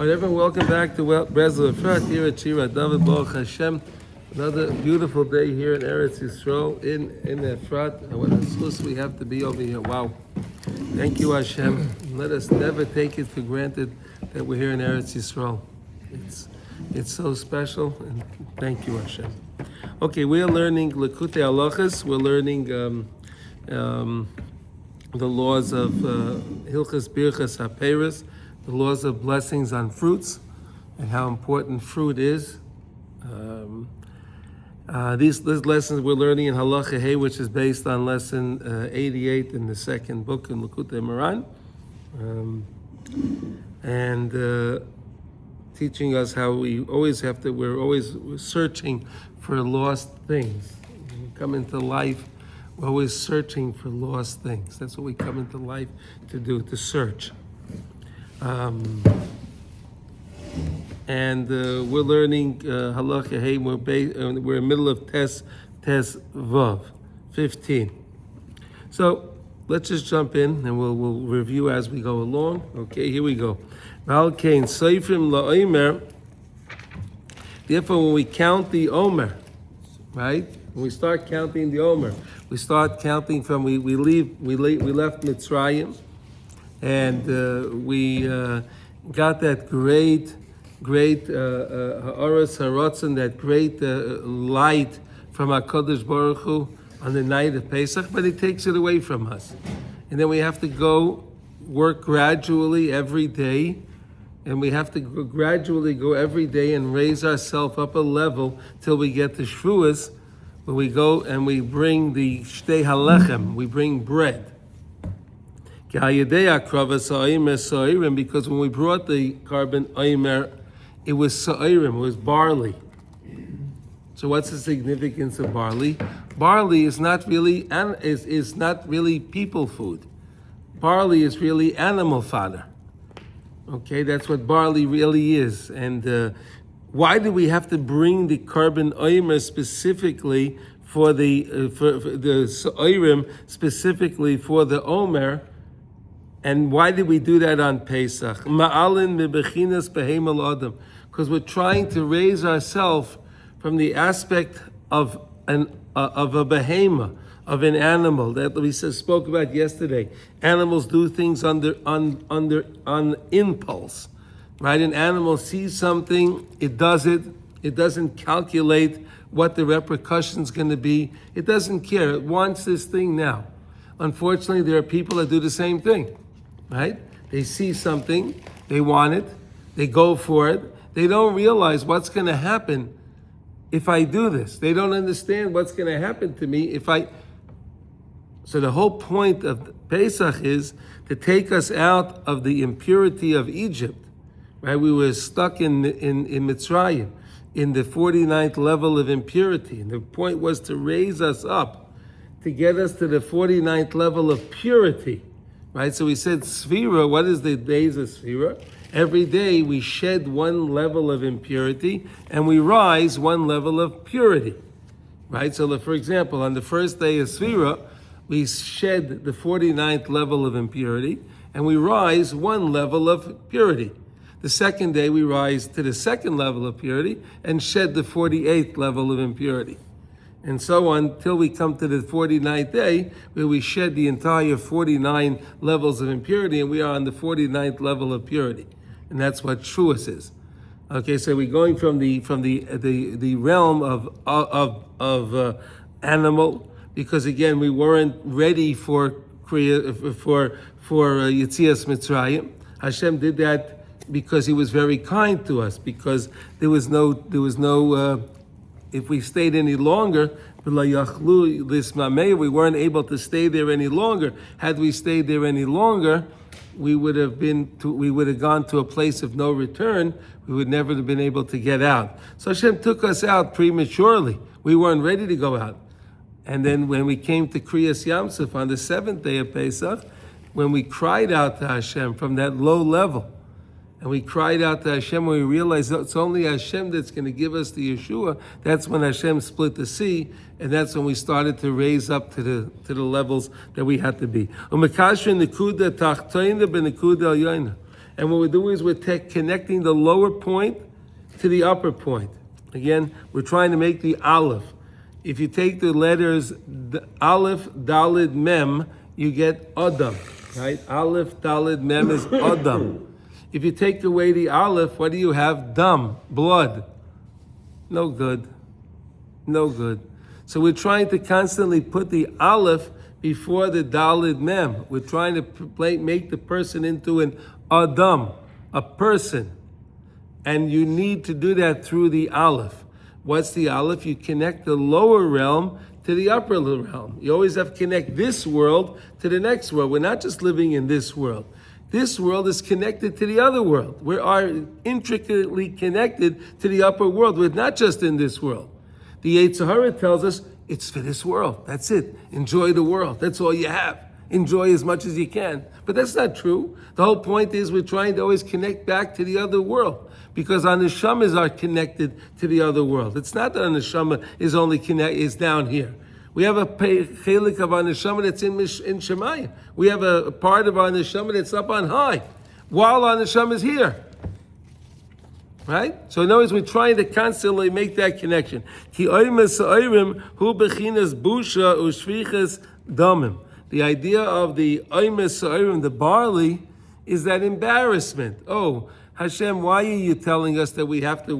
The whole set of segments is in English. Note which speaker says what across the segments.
Speaker 1: All right, everyone, welcome back to Breslov Efrat here at Shira David Baruch Hashem. Another beautiful day here in Eretz Yisrael, in Efrat. And what a source we have to be over here. Wow. Thank you, Hashem. Let us never take it for granted that we're here in Eretz Yisrael. It's so special, and thank you, Hashem. Okay, we are learning Likutey Halachos. We're learning the laws of Hilchos Birchas HaPeiros, the laws of blessings on fruits, and how important fruit is. These lessons we're learning in Halacha Hey, which is based on lesson 88 in the second book in Likutey Moran, and teaching us how we're always searching for lost things. When we come into life, we're always searching for lost things. That's what we come into life to do, to search. And we're learning Halacha Hey. We're in the middle of Tes Vav, 15. So let's just jump in and we'll review as we go along. Okay, here we go. Therefore, when we count the Omer, right? When we start counting the Omer, we start counting from we left Mitzrayim, and we got that great ha'aras haratzon, that great light from HaKadosh Baruch Hu on the night of Pesach, but He takes it away from us, and then we have to go work gradually every day. And we have to gradually go every day and raise ourselves up a level till we get to Shavuot, where we go and we bring the shtei halechem, we bring bread. Because when we brought the carbon oimer, it was sa'irim, it was barley. So what's the significance of barley? Barley is not really is not really people food. Barley is really animal fodder. Okay, that's what barley really is. And why do we have to bring the carbon oimer specifically for the oirim, specifically for the omer? And why did we do that on Pesach? Ma'alin mebechinas behemal adam, because we're trying to raise ourselves from the aspect of a behema, of an animal that we spoke about yesterday. Animals do things on impulse, right? An animal sees something, it does it. It doesn't calculate what the repercussion's going to be. It doesn't care. It wants this thing now. Unfortunately, there are people that do the same thing, right? They see something, they want it, they go for it. They don't realize what's going to happen if I do this. They don't understand what's going to happen to me if I... So the whole point of Pesach is to take us out of the impurity of Egypt, right? We were stuck in Mitzrayim, in the 49th level of impurity. And the point was to raise us up, to get us to the 49th level of purity, right? So we said Sfira, what is the days of Sfira? Every day we shed one level of impurity and we rise one level of purity, right? So for example, on the first day of Sfira, we shed the 49th level of impurity, and we rise one level of purity. The second day, we rise to the second level of purity and shed the 48th level of impurity. And so on, till we come to the 49th day, where we shed the entire 49 levels of impurity, and we are on the 49th level of purity. And that's what Shavuot is. Okay, so we're going from the realm of animal, because again, we weren't ready for Yetzias Mitzrayim. Hashem did that because He was very kind to us. Because there was no. If we stayed any longer, we weren't able to stay there any longer. Had we stayed there any longer, we would have gone to a place of no return. We would never have been able to get out. So Hashem took us out prematurely. We weren't ready to go out. And then when we came to Kriyas Yamsuf on the 7th day of Pesach, when we cried out to Hashem from that low level, and we cried out to Hashem when we realized it's only Hashem that's going to give us the Yeshua, that's when Hashem split the sea, and that's when we started to raise up to the levels that we had to be. And what we do is we're connecting the lower point to the upper point. Again, we're trying to make the aleph. If you take the letters aleph, dalid, mem, you get adam, right? Aleph, dalid, mem is adam. If you take away the aleph, what do you have? Dam, blood. No good. No good. So we're trying to constantly put the aleph before the dalid mem. We're trying to make the person into an adam, a person. And you need to do that through the aleph. What's the aleph? You connect the lower realm to the upper realm. You always have to connect this world to the next world. We're not just living in this world. This world is connected to the other world. We are intricately connected to the upper world. We're not just in this world. The Yetzer Hara tells us it's for this world. That's it. Enjoy the world. That's all you have. Enjoy as much as you can. But that's not true. The whole point is we're trying to always connect back to the other world, because our neshamas are connected to the other world. It's not that our neshama is down here. We have a chelik of our neshama that's in Shemayim. We have a part of our neshama that's up on high, while our neshama is here. Right? So in other words, we're trying to constantly make that connection. Ki oimes oirim hu bechinas busha ushviches damim. The idea of the oimes oirim, the barley, is that embarrassment. Oh, Hashem, why are you telling us that we have to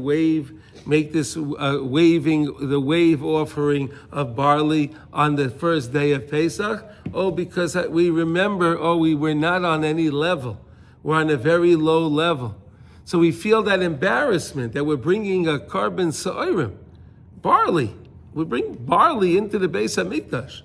Speaker 1: make this waving the wave offering of barley on the first day of Pesach? Oh, because we remember, we were not on any level. We're on a very low level. So we feel that embarrassment that we're bringing a carbon sa'irim, barley. We bring barley into the Beis HaMikdash.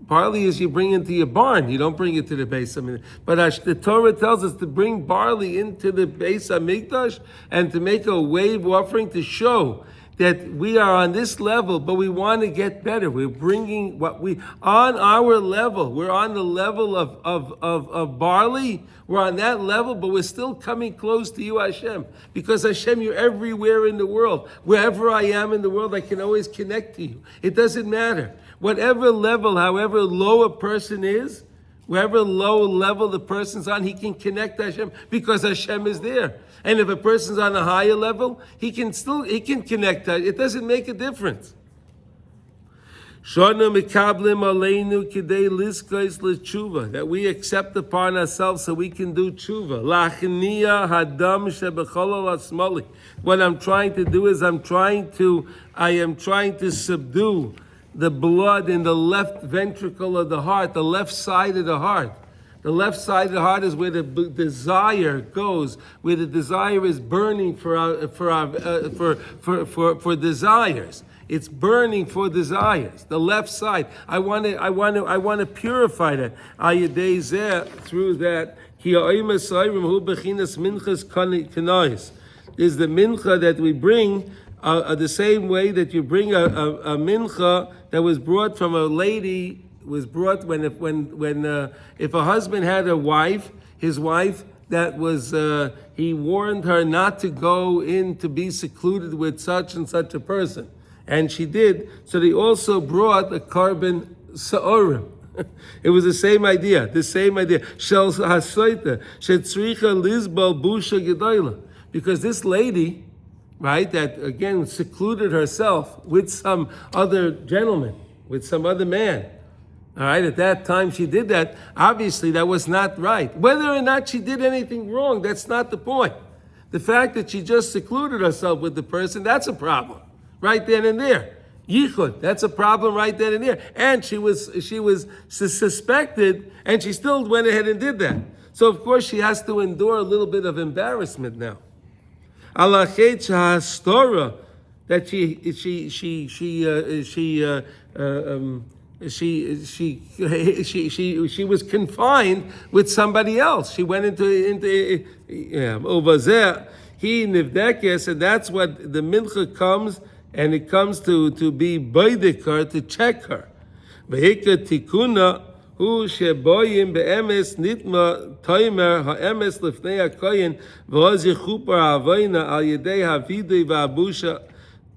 Speaker 1: Barley is you bring into your barn. You don't bring it to the Beis HaMikdash. But the Torah tells us to bring barley into the Beis HaMikdash and to make a wave offering to show that we are on this level, but we want to get better. We're bringing on our level. We're on the level of barley. We're on that level, but we're still coming close to you, Hashem. Because Hashem, you're everywhere in the world. Wherever I am in the world, I can always connect to you. It doesn't matter. Whatever level, however low a person is, wherever low level the person's on, he can connect to Hashem because Hashem is there. And if a person's on a higher level, he can connect to it. It doesn't make a difference. That we accept upon ourselves so we can do tshuva. What I'm trying to do is I am trying to subdue the blood in the left ventricle of the heart, the left side of the heart. The left side of the heart is where the desire goes, where the desire is burning for desires. It's burning for desires. The left side. I want to purify that. Through that. Is the mincha that we bring the same way that you bring a mincha that was brought from a lady. Was brought if a husband had a wife, his wife that was he warned her not to go in to be secluded with such and such a person, and she did. So they also brought a carbon sa'orim. It was the same idea. Shel hasoita shetzricha lizbal busha gedola, because this lady, right, that again secluded herself with some other gentleman, with some other man. All right, at that time she did that. Obviously, that was not right. Whether or not she did anything wrong, that's not the point. The fact that she just secluded herself with the person, that's a problem, right then and there. Yichud, that's a problem right then and there. And she was suspected, and she still went ahead and did that. So of course she has to endure a little bit of embarrassment now. Alachet ha'astora, that she was confined with somebody else. She went into over there. He nivdekes, and that's what the mincha comes, and it comes to be baidik her, to check her. Vehika tikuna hu sheboyim beemes nitma toimer haemes lifnei hakoyin v'oz yichupar ha'avoyna al yedei havidei v'abusha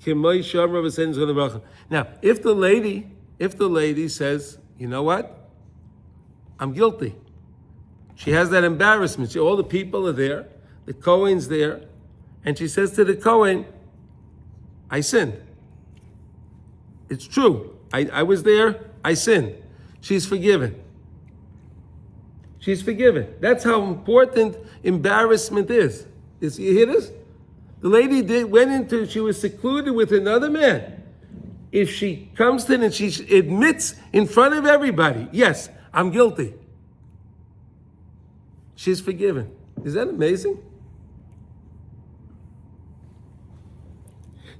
Speaker 1: k'moy shamra v'sein zon v'racham. Now, if the lady says, you know what? I'm guilty. She has that embarrassment. All the people are there, the Kohen's there, and she says to the Kohen, I sinned. It's true. I was there, I sinned. She's forgiven. She's forgiven. That's how important embarrassment is. You hear this? The lady she was secluded with another man. If she comes to it and she admits in front of everybody, yes, I'm guilty, she's forgiven. Is that amazing?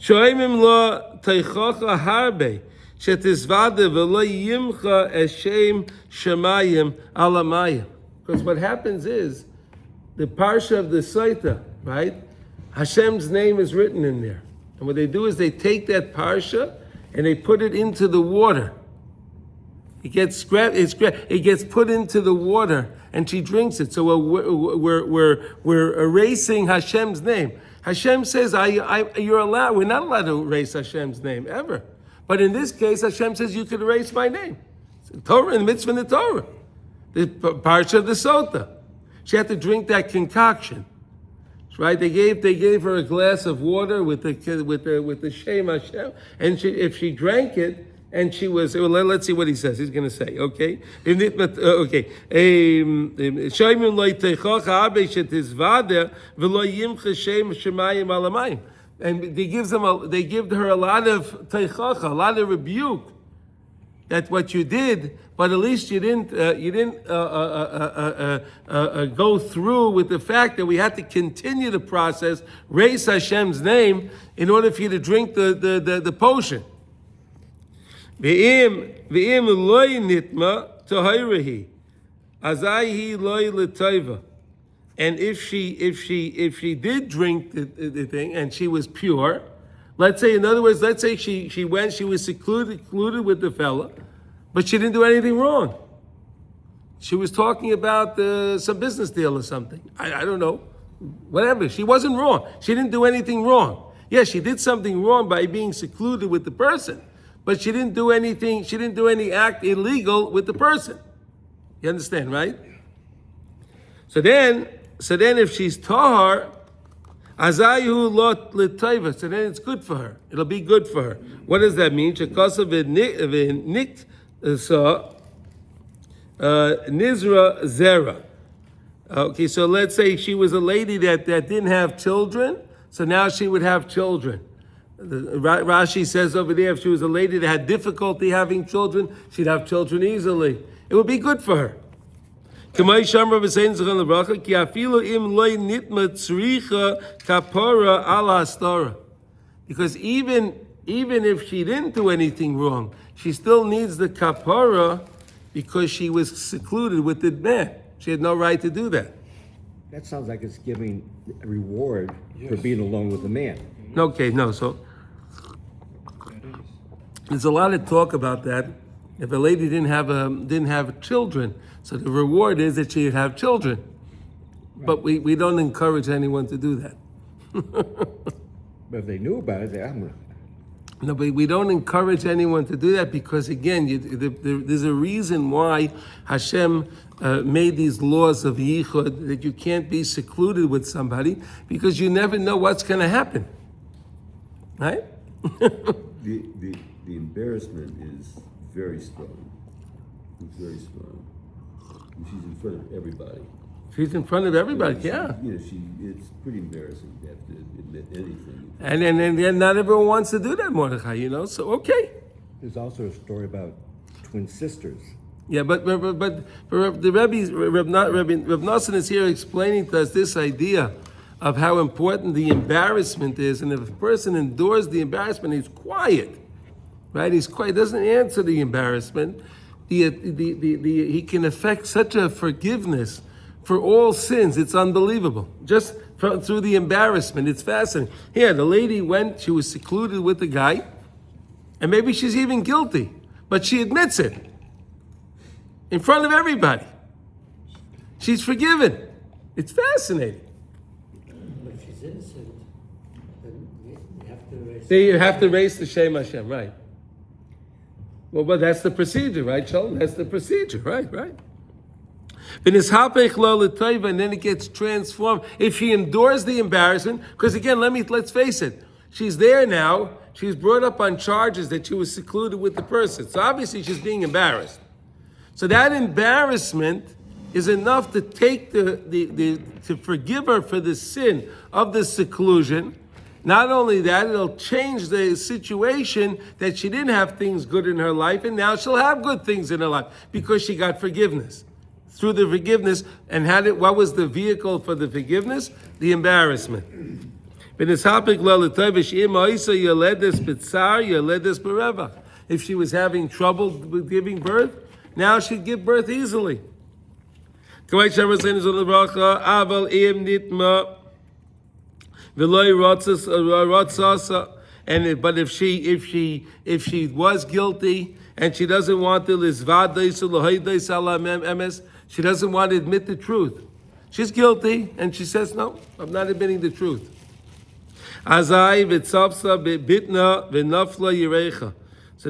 Speaker 1: Shoimim lo teichocha harbe shetizvade v'lo yimcha eshem shemayim alamayim. Because what happens is, the parsha of the Saita, right? Hashem's name is written in there. And what they do is they take that parsha and they put it into the water. It gets put into the water and she drinks it. So we're erasing Hashem's name. Hashem says, we're not allowed to erase Hashem's name, ever. But in this case, Hashem says, you could erase my name. It's in Torah, in the mitzvah in the Torah. The parsha of the Sota. She had to drink that concoction. Right? They gave her a glass of water with the Shem Hashem, and if she drank it, and she was, well, let's see what he says. He's going to say, okay, okay. And they give her a lot of teichacha, a lot of rebuke. That's what you did, but at least you didn't go through with the fact that we had to continue the process, raise Hashem's name in order for you to drink the potion. Ve'im loy nitma tohayrehi, azayhi loy l'toiva. And if she did drink the thing and she was pure, let's say she was secluded with the fella, but she didn't do anything wrong. She was talking about some business deal or something. I don't know, whatever. She wasn't wrong. She didn't do anything wrong. Yes, she did something wrong by being secluded with the person, but she didn't do anything. She didn't do any act illegal with the person. You understand, right? So then if she's tahar, azayu lot l'tayva. So then it's good for her. It'll be good for her. What does that mean? Shekasa v'nik so nizra zera. Okay, so let's say she was a lady that didn't have children, so now she would have children. Rashi says over there, if she was a lady that had difficulty having children, she'd have children easily. It would be good for her. Because even if she didn't do anything wrong, she still needs the kapara because she was secluded with the man. She had no right to do that.
Speaker 2: That sounds like it's giving a reward for being alone with the man.
Speaker 1: Okay, no, so there's a lot of talk about that. If a lady didn't have children, so the reward is that she'd have children. Right. But we don't encourage anyone to do that.
Speaker 2: But if they knew about it,
Speaker 1: No, but we don't encourage anyone to do that because, again, there's a reason why Hashem made these laws of yichud, that you can't be secluded with somebody because you never know what's going to happen. Right?
Speaker 3: The embarrassment is very strong. It's very strong. She's in front of everybody.
Speaker 1: She's in front of everybody, yeah.
Speaker 3: It's pretty embarrassing to have to admit anything.
Speaker 1: And not everyone wants to do that, Mordechai, so okay.
Speaker 2: There's also a story about twin sisters.
Speaker 1: Yeah, but the Reb Nosson is here explaining to us this idea of how important the embarrassment is, and if a person endures the embarrassment, he's quiet, right? He's quiet, doesn't answer the embarrassment. He can affect such a forgiveness for all sins. It's unbelievable. Just through the embarrassment, it's fascinating. Here, the lady she was secluded with the guy, and maybe she's even guilty, but she admits it in front of everybody. She's forgiven. It's fascinating.
Speaker 4: But if she's innocent, then
Speaker 1: you have to raise the Shem Hashem, right? Well, but that's the procedure, right, Shalom? That's the procedure, right? And then it gets transformed. If she endures the embarrassment, because again, let's face it, she's there now. She's brought up on charges that she was secluded with the person. So obviously she's being embarrassed. So that embarrassment is enough to take to forgive her for the sin of the seclusion. Not only that, it'll change the situation that she didn't have things good in her life, and now she'll have good things in her life because she got forgiveness. Through the forgiveness, and what was the vehicle for the forgiveness? The embarrassment. If she was having trouble with giving birth, now she'd give birth easily. But if she was guilty and she doesn't want to she doesn't want to admit the truth. She's guilty and she says, no, I'm not admitting the truth. So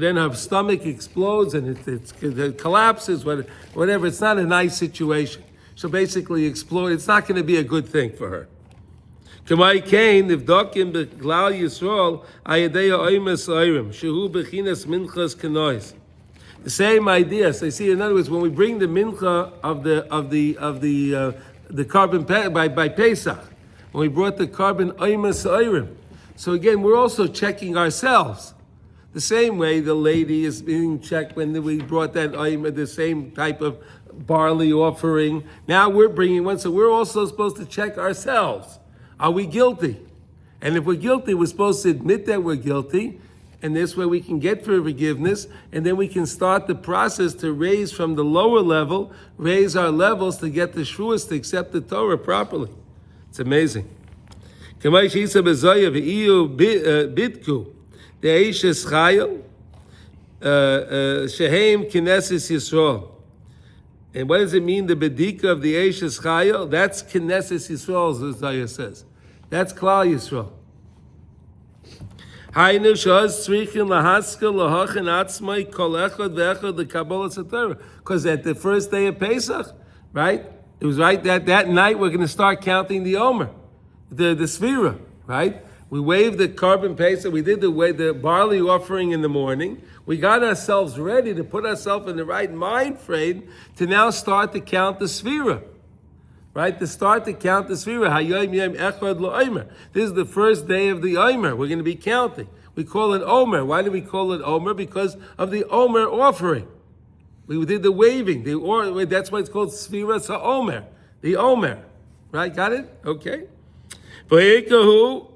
Speaker 1: then her stomach explodes and it collapses, whatever. It's not a nice situation. She'll basically explode. It's not going to be a good thing for her. The same idea. So you see, in other words, when we bring the mincha of the carbon by Pesach, when we brought the carbon oimas oirim, so again, we're also checking ourselves. The same way the lady is being checked when we brought that oimer, the same type of barley offering. Now we're bringing one, so we're also supposed to check ourselves. Are we guilty? And if we're guilty, we're supposed to admit that we're guilty, and this way we can get for forgiveness, and then we can start the process to raise from the lower level, raise our levels to get the Shavuos to accept the Torah properly. It's amazing. The Eishes Chayil, Shehem Knesses Yisrael. And what does it mean, the Bedika of the Eishes Chayil? That's Knesses Yisrael, as Isaiah says. That's Klal Yisrael. Hainu Shaz Tzrichin Lahaskel Lahachin Atzmai Kol Echad Ve'echad L'Kabbalah Satorah. Because at the first day of Pesach, right? It was right that night we're going to start counting the Omer, the Sfira, right? We waved the carbon Pesach. We did the barley offering in the morning. We got ourselves ready to put ourselves in the right mind frame to now start to count the Sfira. Right? To start to count the Sfira. Hayom Yom Echad L'Omer. This is the first day of the Omer. We're going to be counting. We call it Omer. Why do we call it Omer? Because of the Omer offering. We did the waving. That's why it's called Sfira Omer. The Omer. Right? Got it? Okay. The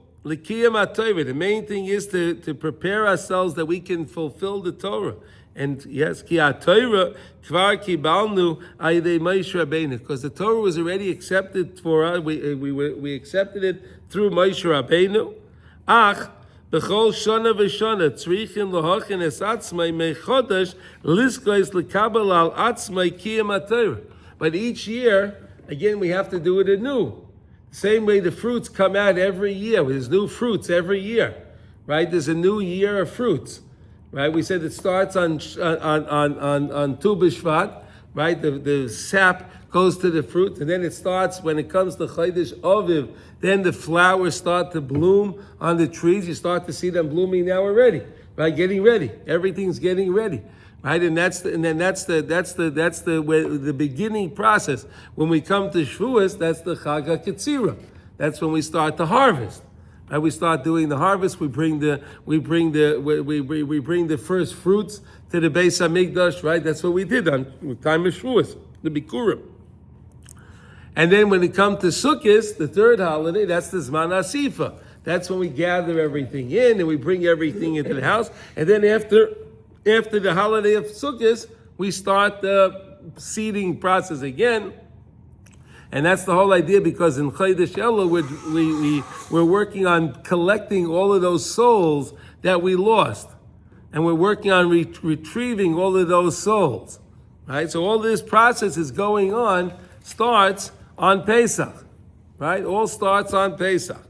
Speaker 1: main thing is to prepare ourselves that we can fulfill the Torah. And yes, because the Torah was already accepted for us. We accepted it through Moshe Rabbeinu. Ach, b'chol shana v'shana tzrichin lahachin es atzmai mechodesh liskois lekabel al atzmai kiyam haTorah. But each year, again, we have to do it anew. Same way the fruits come out every year. There's new fruits every year, right? There's a new year of fruits, right? We said it starts on Tu B'Shvat, right? The sap goes to the fruit, and then it starts when it comes to Chodesh Aviv. Then the flowers start to bloom on the trees. You start to see them blooming now already, right? Getting ready. Everything's getting ready. Right, and that's the beginning process. When we come to Shavuos, that's the Chag HaKetzira. That's when we start the harvest. Right, we start doing the harvest. We bring the first fruits to the Beis Hamikdash. Right, that's what we did on time of Shavuos, the Bikurim. And then when it comes to Sukkot, the third holiday, that's the Zman HaSifa. That's when we gather everything in and we bring everything into the house. And then after the holiday of Sukkot, we start the seeding process again. And that's the whole idea, because in Chodesh Elul, we're working on collecting all of those souls that we lost. And we're working on retrieving all of those souls. Right? So all this process is going on, starts on Pesach. Right? All starts on Pesach.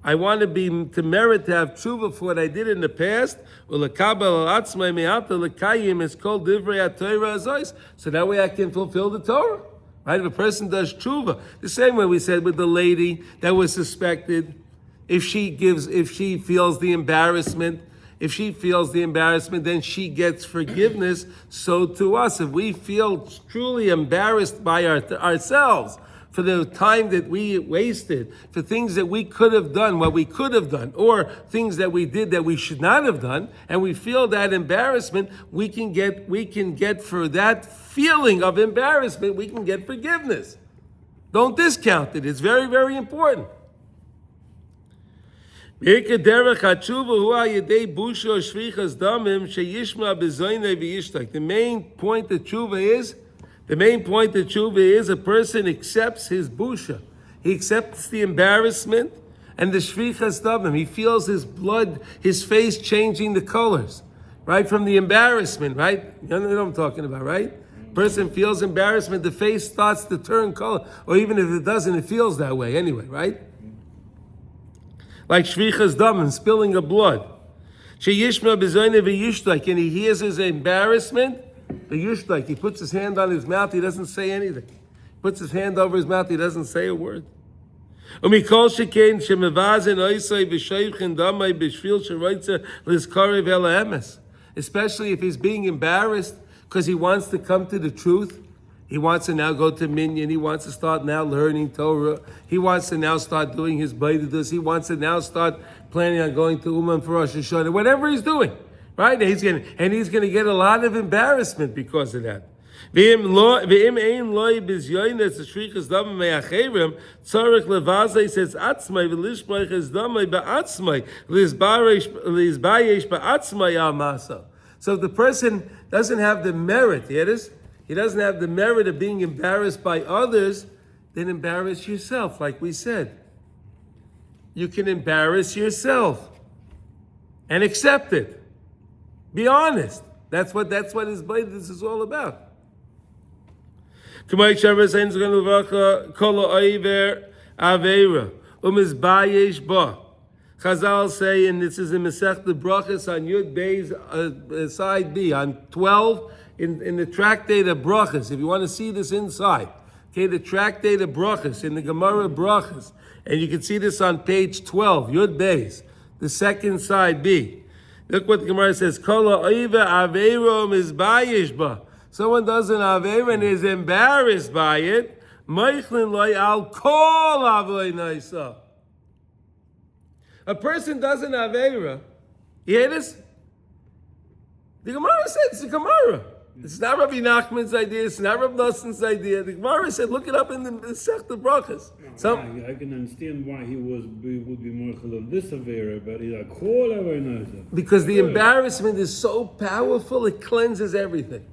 Speaker 1: I want to merit to have tshuva for what I did in the past. So that way I can fulfill the Torah. Right? If a person does tshuva, the same way we said with the lady that was suspected, if she feels the embarrassment, then she gets forgiveness. So to us, if we feel truly embarrassed by ourselves for the time that we wasted, for things that we could have done, what we could have done, or things that we did that we should not have done, and we feel that embarrassment, we can get for that feeling of embarrassment, we can get forgiveness. Don't discount it. It's very, very important. The main point of tshuva is a person accepts his busha. He accepts the embarrassment and the shvichas damim. He feels his blood, his face changing the colors, right? From the embarrassment, right? You know what I'm talking about, right? Person feels embarrassment, the face starts to turn color. Or even if it doesn't, it feels that way anyway, right? Like shvichas damim, spilling of blood. Sheyishma b'zoyne v'yishtak, and he hears his embarrassment. The he puts his hand on his mouth, he doesn't say anything. Puts his hand over his mouth, he doesn't say a word. Especially if he's being embarrassed because he wants to come to the truth. He wants to now go to Minyan. He wants to start now learning Torah. He wants to now start doing his Baidadas. He wants to now start planning on going to Uman for Rosh Hashanah. Whatever he's doing. Right? And he's going to get a lot of embarrassment because of that. He says, so if the person doesn't have the merit, he doesn't have the merit of being embarrassed by others, then embarrass yourself, like we said. You can embarrass yourself and accept it. Be honest. That's what this is all about. Chazal say, and this is in Masech the Brachas on Yud Beis side B, on 12 in the Tractate of Brachas. If you want to see this inside, okay, the Tractate of Brachas in the Gemara Brachas, and you can see this on page 12, Yud Beis, the second side B. Look what the Gemara says. Someone does an Aveira and is embarrassed by it. A person does an Aveira. You hear this? The Gemara said it's the Gemara. It's not Rabbi Nachman's idea. It's not Rabbi Noson's idea. The Gemara said, look it up in the Sech the Brachas.
Speaker 5: I can understand why he would be mochel of this Avera, but he's like, all Avera.
Speaker 1: Because the embarrassment is so powerful, it cleanses everything.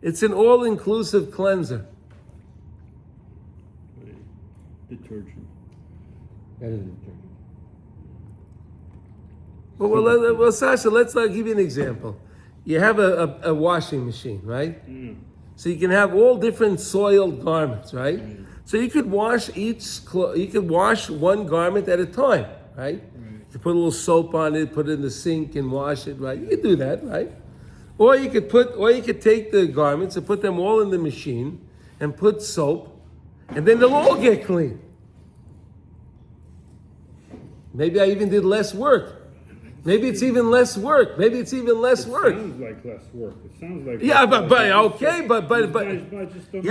Speaker 1: It's an all-inclusive cleanser.
Speaker 5: Detergent.
Speaker 2: That is a detergent.
Speaker 1: Well, Sasha, let's give you an example. You have a washing machine, right? So you can have all different soiled garments, right? So you could wash one garment at a time, right? You put a little soap on it, put it in the sink and wash it, right? You could do that, right? Or you could take the garments and put them all in the machine and put soap, and then they'll all get clean. Maybe I even did less work. Maybe it's even less work. It sounds
Speaker 5: like less work. It sounds like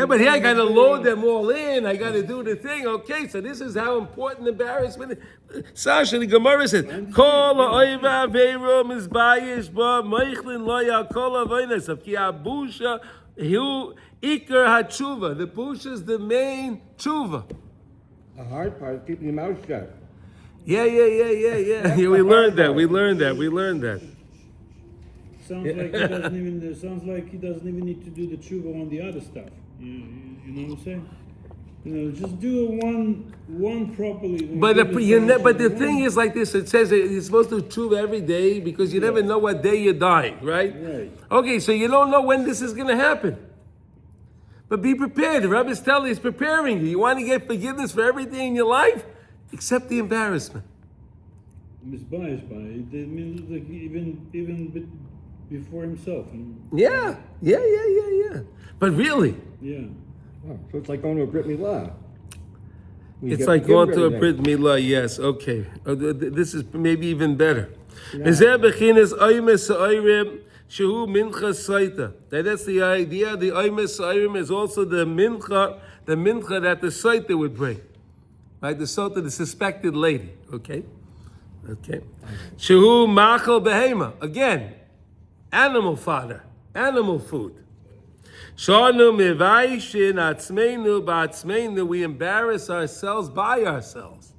Speaker 1: but here I got to load them all in. I got to do the thing. Okay, so this is how important embarrassment is. Sasha, the Gemara says, "Kol ha'oiva veirom is bayish ba meichlin lo yakol avodas of ki abusha hu ikar hatshuva." The busha is the main tshuva.
Speaker 2: The hard part is keeping your mouth shut.
Speaker 1: Yeah. We learned that.
Speaker 5: Sounds like he doesn't even need to do the tshuva on the other stuff. You know what I'm saying? Just do one properly.
Speaker 1: But the thing is like this. It says that you're supposed to do tshuva every day because you never know what day you're dying, right? Okay, so you don't know when this is going to happen. But be prepared. The Rebbe's telling you, he's preparing you. You want to get forgiveness for everything in your life? Except the embarrassment.
Speaker 5: Misbiased by it. It means like even before himself.
Speaker 1: Yeah. But really,
Speaker 5: Yeah.
Speaker 2: Oh, so it's like going to a Brit Milah.
Speaker 1: it's like going to a Brit Milah, yes, okay. This is maybe even better. That's the idea. The Oymes Sa'arim is also the mincha that the Saita would bring. Right? The Saita, the suspected lady. Okay? Shehu Machal Behema. Again, animal fodder, animal food. Shanu Mivaishin Atzmeinu Ba'atzmeinu. We embarrass ourselves by ourselves.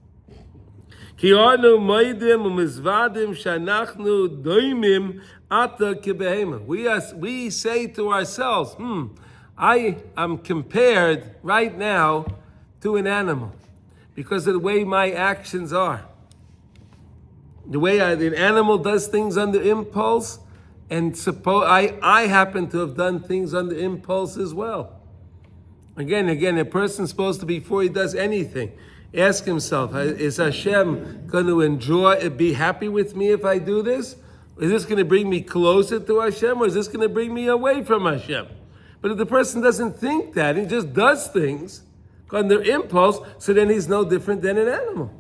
Speaker 1: Kianu Moidim Umizvadim Shanachnu Doimim Ata Kibehema. We say to ourselves, I am compared right now to an animal because of the way my actions are. The way an animal does things under impulse, and I happen to have done things under impulse as well. Again, a person's supposed to, before he does anything, ask himself, is Hashem going to be happy with me if I do this? Is this going to bring me closer to Hashem, or is this going to bring me away from Hashem? But if the person doesn't think that, he just does things under impulse, so then he's no different than an animal.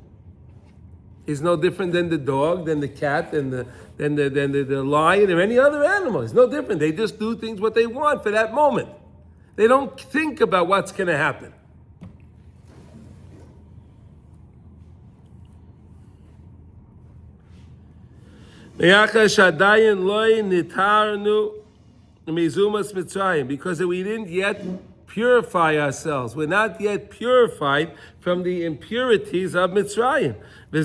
Speaker 1: He's no different than the dog, than the cat, than the lion, or any other animal. He's no different. They just do things what they want for that moment. They don't think about what's going to happen. Because we didn't yet purify ourselves. We're not yet purified from the impurities of Mitzrayim. And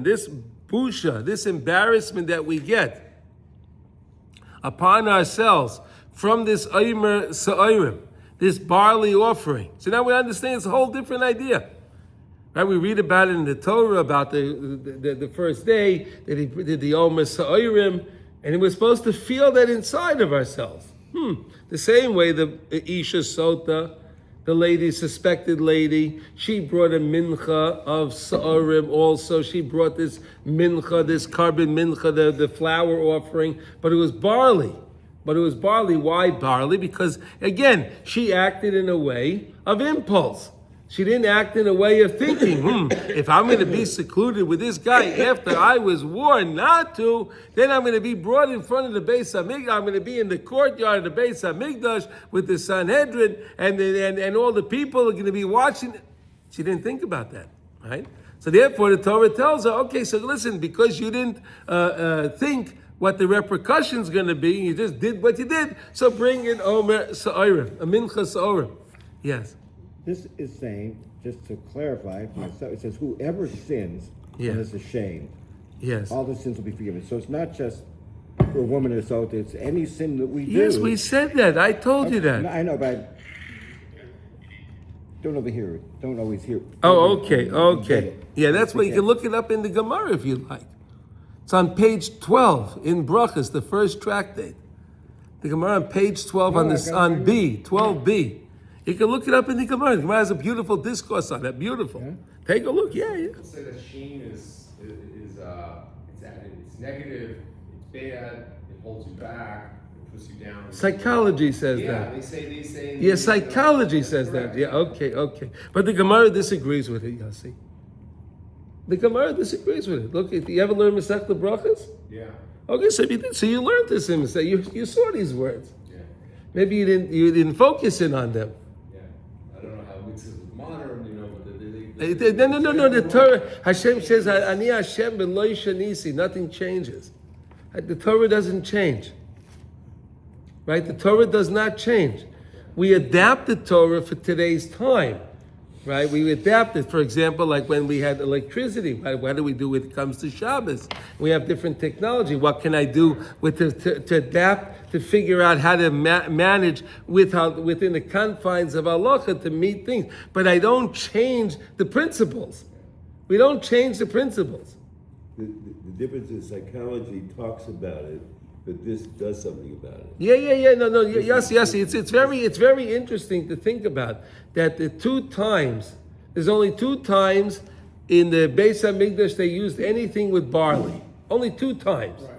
Speaker 1: this busha, this embarrassment that we get upon ourselves from this Omer Sa'orim, this barley offering. So now we understand it's a whole different idea. Right? We read about it in the Torah about the first day that he did the Omer Sa'orim, and we're supposed to feel that inside of ourselves. The same way the Isha Sota, the lady, suspected lady, she brought a mincha of Sa'orim also. She brought this mincha, this carbon mincha, the flour offering, but it was barley. Why barley? Because, again, she acted in a way of impulse. She didn't act in a way of thinking, if I'm going to be secluded with this guy after I was warned not to, then I'm going to be brought in front of the Beis HaMikdash. I'm going to be in the courtyard of the Beis HaMikdash with the Sanhedrin, and all the people are going to be watching. She didn't think about that, right? So therefore, the Torah tells her, okay, so listen, because you didn't think what the repercussion's going to be, you just did what you did, so bring in Omer Sa'orim, a mincha Sa'orim. Yes.
Speaker 2: This is saying, just to clarify, it says whoever sins and is ashamed, all the sins will be forgiven. So it's not just for a woman or so, it's any sin that we do.
Speaker 1: Yes, we said that. I told you that.
Speaker 2: I know, but don't overhear it. Don't always hear it.
Speaker 1: Oh, okay. Yeah, that's why you can look it up in the Gemara if you like. It's on page 12 in Brachas, the first tractate. The Gemara on page 12 on 12b. You can look it up in the Gemara. The Gemara has a beautiful discourse on that. Beautiful. Yeah. Take a look. Yeah.
Speaker 6: People say that shame is negative, it's bad, it holds you back, it puts you down.
Speaker 1: Psychology says that.
Speaker 6: Yeah, they say.
Speaker 1: Yeah, psychology says that. Yeah, okay. But the Gemara disagrees with it, Yossi. The Gemara disagrees with it. Look, you ever learn Masechta Brachas?
Speaker 6: Yeah.
Speaker 1: Okay, so you did. So you learned this in Masechta. You saw these words.
Speaker 6: Yeah.
Speaker 1: Maybe you didn't focus in on them. No. The Torah, Hashem says, "Ani Hashem b'lo shanisi." Nothing changes. The Torah doesn't change. Right? The Torah does not change. We adapt the Torah for today's time. Right? We adapt it. For example, like when we had electricity. Right? What do we do when it comes to Shabbos? We have different technology. What can I do to adapt, to figure out how to manage within the confines of halacha to meet things? But I don't change the principles. We don't change the principles.
Speaker 3: The difference is psychology talks about it But this does something about it.
Speaker 1: Yeah. No. Yes. It's very interesting to think about that there's only 2 times in the Beis Hamikdash they used anything with barley. Only 2 times. Right.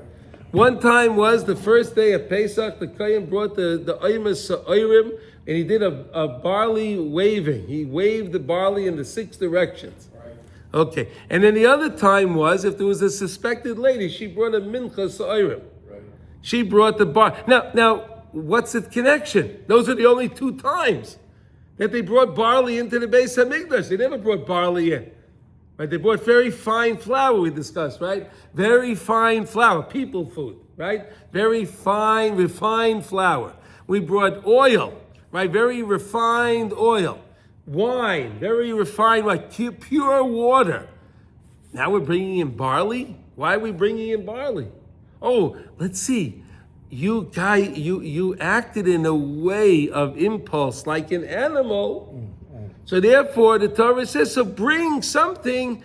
Speaker 1: One time was the first day of Pesach. The Kohen brought the Oimes Sa'orim, and he did a barley waving. He waved the barley in the 6 directions. Right. Okay. And then the other time was if there was a suspected lady, she brought a Mincha Sa'orim. Right. She brought the bar. Now, what's the connection? Those are the only 2 times that they brought barley into the Beis Hamikdash. They never brought barley in. Right? They brought very fine flour, we discussed, right? Very fine flour, people food, right? Very fine, refined flour. We brought oil, right? Very refined oil. Wine, very refined, like pure water. Now we're bringing in barley? Why are we bringing in barley? Oh, let's see. You acted in a way of impulse like an animal. So therefore, the Torah says, so bring something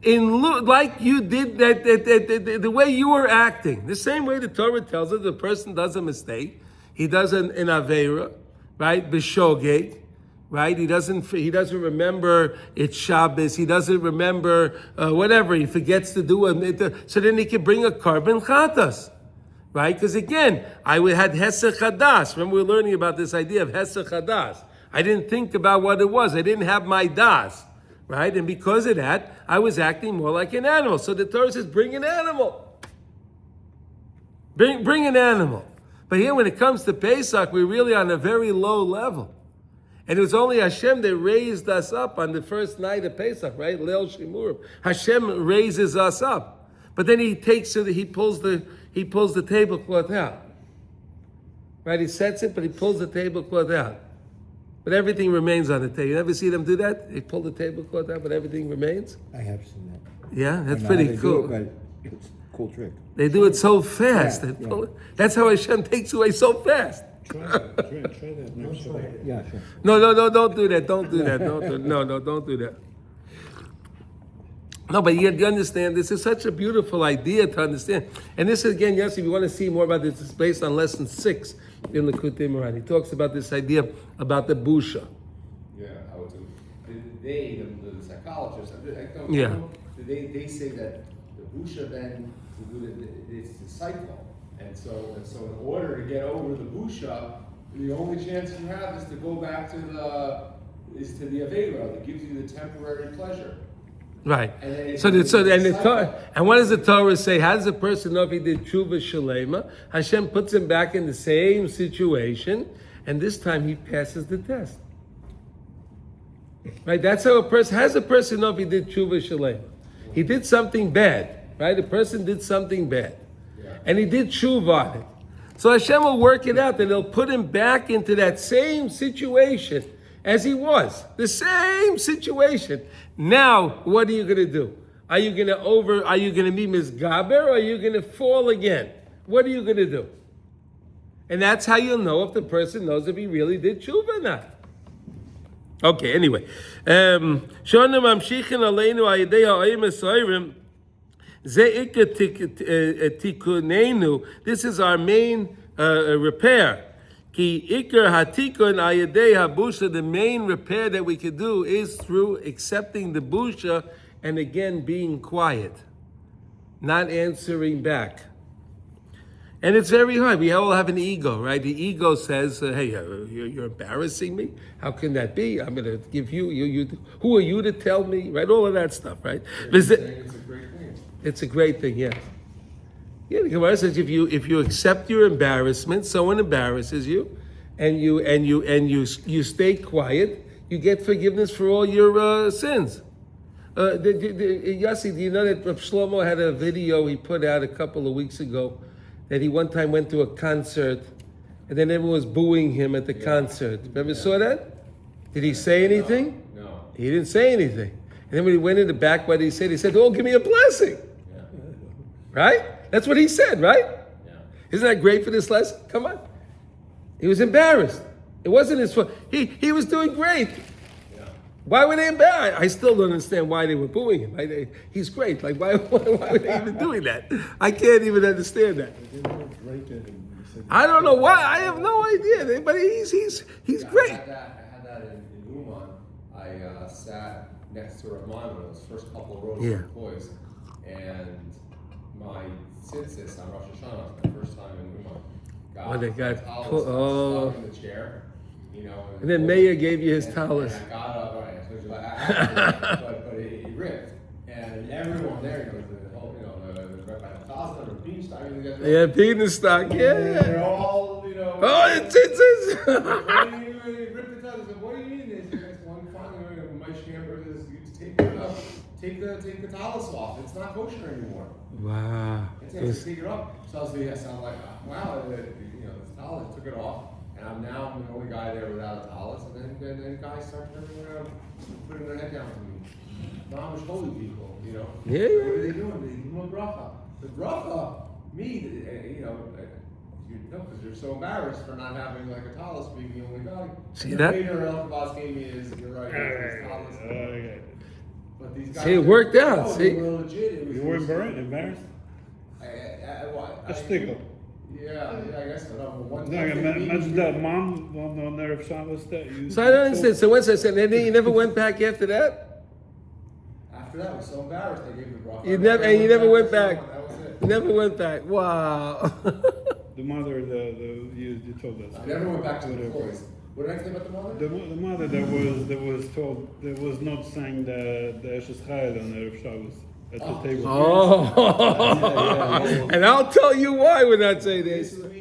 Speaker 1: like you did the way you were acting. The same way the Torah tells us the person does a mistake. He does an Aveira, right? B'shogeg, right? He doesn't remember it's Shabbos. He doesn't remember whatever. He forgets to do it. So then he can bring a carbon chatas. Right? Because again, I had Hesech Hadas. Remember we were learning about this idea of Hesech Hadas. I didn't think about what it was. I didn't have my das. Right? And because of that, I was acting more like an animal. So the Torah says, bring an animal. Bring an animal. But here when it comes to Pesach, we're really on a very low level. And it was only Hashem that raised us up on the first night of Pesach, right? Leil Shimurim. Hashem raises us up. But then he pulls the tablecloth out. Right? He sets it, but he pulls the tablecloth out. But everything remains on the table. You ever see them do that? They pull the tablecloth out, but everything remains?
Speaker 2: I have seen that.
Speaker 1: Yeah, that's pretty cool.
Speaker 2: But it's a cool trick.
Speaker 1: They do it so fast.
Speaker 2: Yeah.
Speaker 1: That's how Hashem takes away so fast.
Speaker 5: Try that next time.
Speaker 2: Yeah, sure.
Speaker 1: No, don't do that. Don't do that. Don't do that. No, but you understand, this is such a beautiful idea to understand. And this is, again, yes, if you want to see more about this, it's based on lesson 6 in Likutey. He talks about this idea about the busha.
Speaker 6: Yeah, how to, the psychologists, they say that the busha then, it's the cycle. And so in order to get over the busha, the only chance you have is to go back to the Avera that gives you the temporary pleasure.
Speaker 1: Right. And what does the Torah say? How does a person know if he did tshuva Sheleimah? Hashem puts him back in the same situation, and this time he passes the test. Right? That's how a person know if he did tshuva Sheleimah? He did something bad, right? The person did something bad, and he did tshuva on it. So Hashem will work it out, and he'll put him back into that same situation as he was. The same situation. Now, what are you going to do? Are you going to be misgaber, or are you going to fall again? What are you going to do? And that's how you'll know if the person knows if he really did tshuva or not. Okay, anyway. This is our main repair. Ki ikar hatikun ayedei habusha, the main repair that we could do is through accepting the busha and again being quiet, not answering back. And it's very hard. We all have an ego, right? The ego says, hey, you're embarrassing me. How can that be? I'm going to give you, who are you to tell me? Right? All of that stuff, right?
Speaker 6: It's a great thing.
Speaker 1: It's a great thing, yes. Yeah, the Gemara says if you accept your embarrassment, someone embarrasses you, and you stay quiet, you get forgiveness for all your sins. Yossi, do you know that Rav Shlomo had a video he put out a couple of weeks ago that he one time went to a concert, and then everyone was booing him at the concert. Ever saw that? Did he say anything?
Speaker 6: No.
Speaker 1: He didn't say anything. And then when he went in the back, what he said, oh, give me a blessing.
Speaker 6: Yeah.
Speaker 1: Right? That's what he said, right?
Speaker 6: Yeah.
Speaker 1: Isn't that great for this lesson? Come on. He was embarrassed. It wasn't his fault. He was doing great.
Speaker 6: Yeah.
Speaker 1: Why were they embarrassed? I still don't understand why they were booing him. He's great. Like, why were they even doing that? I can't even understand that. I don't know why. I have no idea. But he's great.
Speaker 6: I had that in Uman. I sat next to Rahman in those first couple of rows of boys, and my tzitzis on Rosh Hashanah, my first time in Uman, got stuck in the chair.
Speaker 1: And then Meir gave you his talus.
Speaker 6: And I got up, right, but it ripped. And everyone there, the Beanstalk,
Speaker 1: yeah, Beanstalk, yeah.
Speaker 6: They're all,
Speaker 1: oh, it's.
Speaker 6: ripped the talus. What do you mean? They said, one finally, my chamber is, you take the talus off. It's not kosher anymore.
Speaker 1: Wow.
Speaker 6: Take it off. So I was like, wow, the talus took it off. And I'm the only guy there without a talus, and then guys start turning around, putting their head down for me. Mamish holy people,
Speaker 1: Yeah.
Speaker 6: What are they doing? They give them a bracha. The bracha, me, because you're so embarrassed for not having like a talus being the only guy.
Speaker 1: See that?
Speaker 6: Later, El Boss gave me his, you're right, his talus. But these guys.
Speaker 1: See, it worked out.
Speaker 6: They
Speaker 1: See?
Speaker 6: were legit.
Speaker 5: You were embarrassed?
Speaker 6: A
Speaker 5: stickle.
Speaker 6: Yeah, I guess so. No, one
Speaker 5: No, imagine that mom on Erev Shabbos that you.
Speaker 1: So I don't understand. So what's that? And then you never went back after that?
Speaker 6: After that, I was so embarrassed. I gave the bracha.
Speaker 1: You never went back.
Speaker 6: That was it.
Speaker 1: You never went back. Wow.
Speaker 5: The mother, you told us.
Speaker 6: I never went back to the boys. What did I say about the mother?
Speaker 5: The mother that was told that was not saying the Eshes Chayil on Erev Shabbos at the table.
Speaker 1: Oh. And I'll tell you why we're not saying this.
Speaker 6: And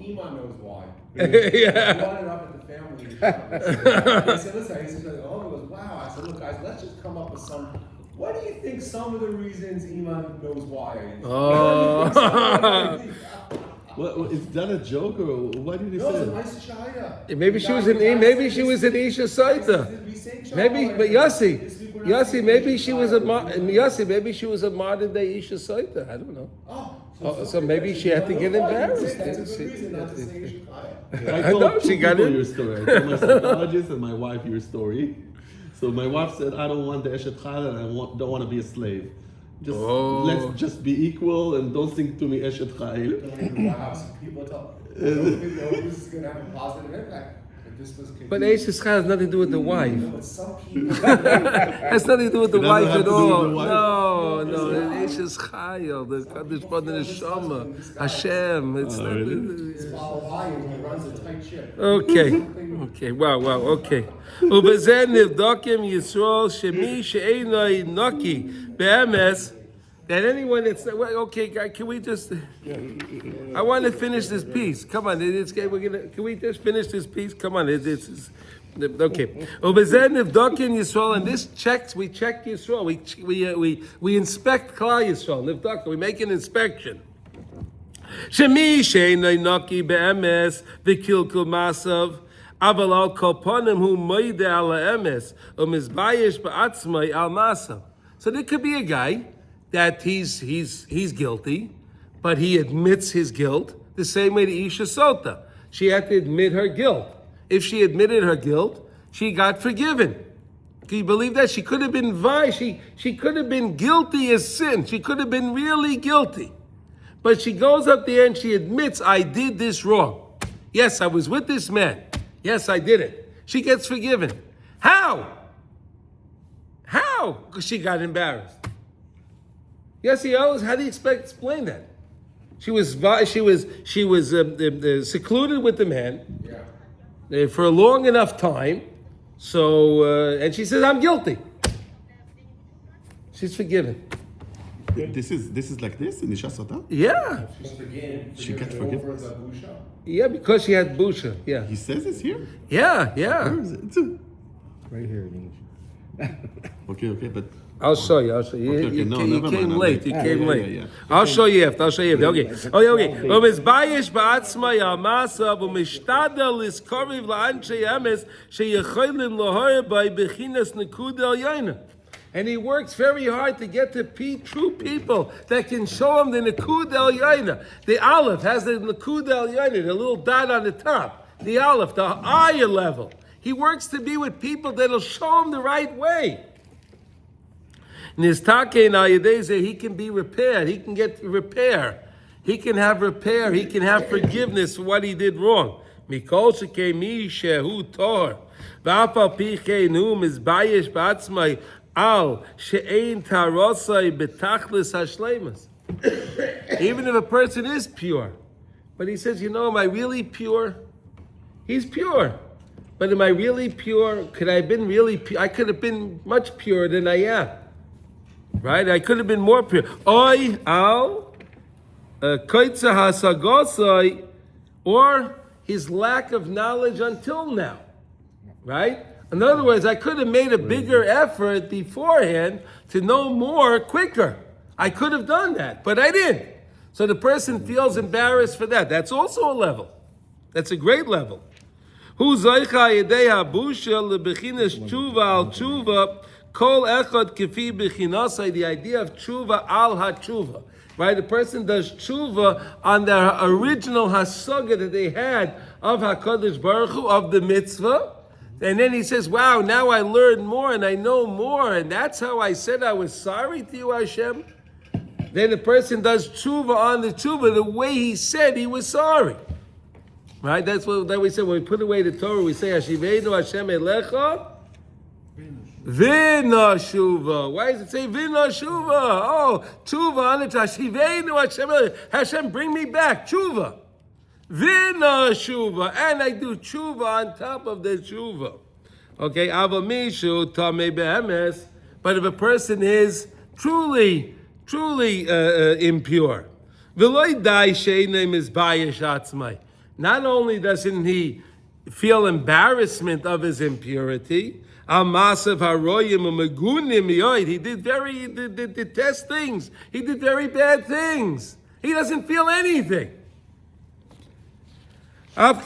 Speaker 6: Ima knows why.
Speaker 1: Yeah.
Speaker 6: He brought it up at the family. He said, listen, he said, oh, he goes, wow. I said, look, guys, let's just come up with some. What do you think some of the reasons Ima knows why?
Speaker 1: Oh.
Speaker 3: Well, is that a joke or why did he
Speaker 6: No,
Speaker 3: say
Speaker 6: it's a
Speaker 3: that?
Speaker 6: nice shaya.
Speaker 1: Maybe she was an Isha Saita. Maybe, but Yossi, maybe she was a maybe she was a modern day Isha Saita. I don't know. So maybe she had to get embarrassed.
Speaker 6: That's a good reason not to say Isha Chaya.
Speaker 3: I
Speaker 1: I know,
Speaker 3: told
Speaker 1: she
Speaker 3: two
Speaker 1: got
Speaker 3: people
Speaker 1: it.
Speaker 3: your story. I told my psychologist and my wife your story. So my wife said, I don't want the Eshet Chayil and I don't want to be a slave. Let's just be equal and don't think to me Eshet Chayil.
Speaker 6: Wow, so people tell, this is going to have a positive impact.
Speaker 1: But Eishes Chayil has nothing to do with the wife.
Speaker 6: But some people,
Speaker 1: Has nothing to do with the
Speaker 3: It doesn't
Speaker 1: wife
Speaker 3: have
Speaker 1: at
Speaker 3: to do with
Speaker 1: all.
Speaker 3: the wife?
Speaker 1: No, Eishes Chayil, the Kaddish Baruch the Neshama, Hashem. It's not.
Speaker 6: follow volume, he runs a tight ship.
Speaker 1: Okay. Wow. Okay. Ubezen nivdokim Yisrael shemi she'enoi noki be'emes. That anyone that's okay, guy, can we just? I want to finish this piece. Come on, Can we just finish this piece? Come on, okay. Ubezen nivdokim Yisrael, and this checks. We check Yisrael. We inspect Klal Yisrael. Nivdokim. We make an inspection. Shemi she'enoi noki be'emes v'kilkul masav. Aval al koponim hu moide al emes umizbayish ba'atzmai al masav. So there could be a guy that he's guilty, but he admits his guilt the same way the Isha Sota. She had to admit her guilt. If she admitted her guilt, she got forgiven. Can you believe that? She could have been she could have been guilty as sin. She could have been really guilty. But she goes up there and she admits, I did this wrong. Yes, I was with this man. Yes, I did it. She gets forgiven. How? Because she got embarrassed. Yes, how do you explain that? She was secluded with the man for a long enough time. So and she says, I'm guilty. She's forgiven.
Speaker 3: This is like this in Isha Sota?
Speaker 1: Yeah.
Speaker 3: She got forgiveness.
Speaker 1: Yeah, because she had busha. Yeah.
Speaker 3: He says it's here?
Speaker 1: Yeah.
Speaker 3: Where is it?
Speaker 2: Right here in English.
Speaker 3: Okay, but
Speaker 1: I'll show you.
Speaker 3: Okay,
Speaker 1: You
Speaker 3: no,
Speaker 1: came
Speaker 3: never mind.
Speaker 1: late. You came
Speaker 3: Yeah,
Speaker 1: late.
Speaker 3: yeah.
Speaker 1: I'll show you after. Okay. Umizbayish ba'atzmai al-masa v'mishtadel liskoriv la'anshei emes sheyecholim lohor by bechinas nekud el yaina. And he works very hard to get to true people that can show him the nekud el yaina. The aleph has the nekud el yaina, the little dot on the top. The aleph, the higher level. He works to be with people that'll show him the right way. Nistake nowadays, he can be repaired. He can get repair. He can have repair. He can have forgiveness for what he did wrong. Mikol shekei mi shehu tor. V'afal pi keinu mizbayesh ba'atzmai al she'ein tarosai betachlis hashleimas. Even if a person is pure, but he says, am I really pure? He's pure. But am I really pure? Could I have been really pure? I could have been much purer than I am. Right? I could have been more pure. Oy al koitza hasagosai, or his lack of knowledge until now. Right? In other words, I could have made a bigger effort beforehand to know more quicker. I could have done that, but I didn't. So the person feels embarrassed for that. That's also a level. That's a great level. Hu zaycha yedei habusha lebechinas tshuva al tshuva kol echad kefi bechinasai. The idea of tshuva al hatshuva, right? The person does tshuva on the original hasaga that they had of Hakadosh Baruch Hu, of the mitzvah, and then he says, "Wow, now I learned more and I know more, and that's how I said I was sorry to you, Hashem." Then the person does tshuva on the tshuva the way he said he was sorry. Right? That's what that we said when we put away the Torah. We say Hashiveinu Hashem Elecha V'Nashuva. Why does it say V'Nashuva? Oh, tshuva on it. Hashiveinu Hashem Elecha. Hashem, bring me back. Tshuva. V'Nashuva. And I do tshuva on top of the tshuva. Okay. Ava Mishu Tamei Be'emes. But if a person is truly impure, V'Loi Dai She'einem is Bayesh Atzmai. Not only doesn't he feel embarrassment of his impurity, he did detest things. He did very bad things. He doesn't feel anything. But